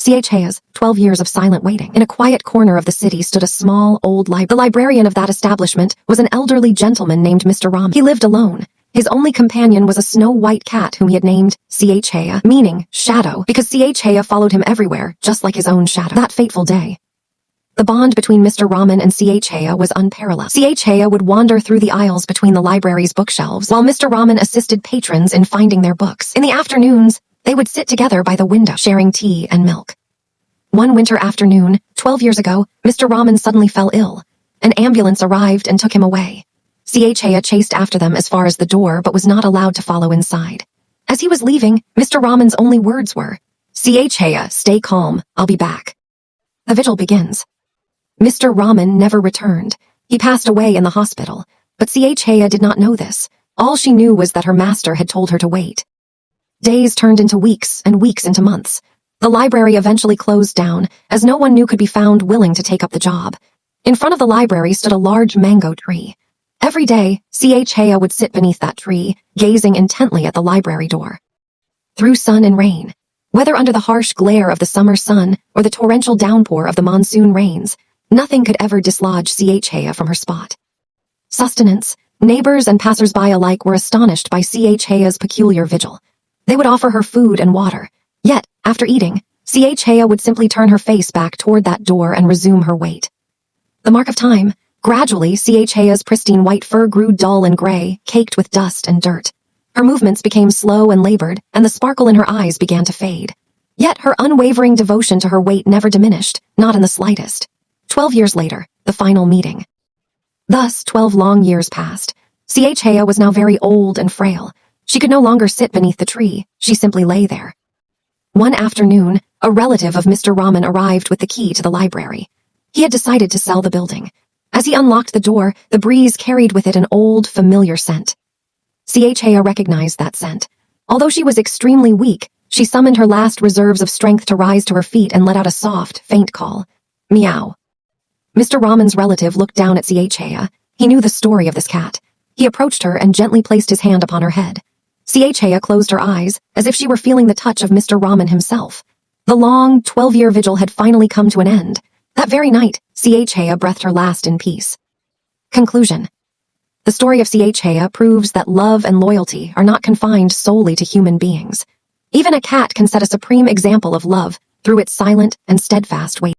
CHA's 12 years of silent waiting. In a quiet corner of the city stood a small, old library. The librarian of that establishment was an elderly gentleman named Mr. Raman. He lived alone. His only companion was a snow-white cat whom he had named CHA, meaning shadow, because CHA followed him everywhere, just like his own shadow. That fateful day, the bond between Mr. Raman and CHA was unparalleled. CHA would wander through the aisles between the library's bookshelves, while Mr. Raman assisted patrons in finding their books. In the afternoons, they would sit together by the window, sharing tea and milk. One winter afternoon, 12 years ago, Mr. Raman suddenly fell ill. An ambulance arrived and took him away. CHA chased after them as far as the door, but was not allowed to follow inside. As he was leaving, Mr. Raman's only words were, "CHA, stay calm, I'll be back." The vigil begins. Mr. Raman never returned. He passed away in the hospital, but CHA did not know this. All she knew was that her master had told her to wait. Days turned into weeks, and weeks into months. The library eventually closed down, as no one new could be found willing to take up the job. In front of the library stood a large mango tree. Every day, CHA would sit beneath that tree, gazing intently at the library door. Through sun and rain, whether under the harsh glare of the summer sun or the torrential downpour of the monsoon rains, nothing could ever dislodge CHA from her spot. Sustenance, neighbors and passers-by alike were astonished by CHA's peculiar vigil. They would offer her food and water. Yet, after eating, CHA would simply turn her face back toward that door and resume her wait. The mark of time. Gradually, CHA's pristine white fur grew dull and gray, caked with dust and dirt. Her movements became slow and labored, and the sparkle in her eyes began to fade. Yet her unwavering devotion to her wait never diminished, not in the slightest. 12 years later, the final meeting. Thus, 12 long years passed. CHA was now very old and frail. She could no longer sit beneath the tree, she simply lay there. One afternoon, a relative of Mr. Raman arrived with the key to the library. He had decided to sell the building. As he unlocked the door, the breeze carried with it an old, familiar scent. CHA recognized that scent. Although she was extremely weak, she summoned her last reserves of strength to rise to her feet and let out a soft, faint call. Meow. Mr. Raman's relative looked down at CHA. He knew the story of this cat. He approached her and gently placed his hand upon her head. CHA closed her eyes, as if she were feeling the touch of Mr. Raman himself. The long, 12-year vigil had finally come to an end. That very night, CHA breathed her last in peace. Conclusion. The story of CHA proves that love and loyalty are not confined solely to human beings. Even a cat can set a supreme example of love through its silent and steadfast wait.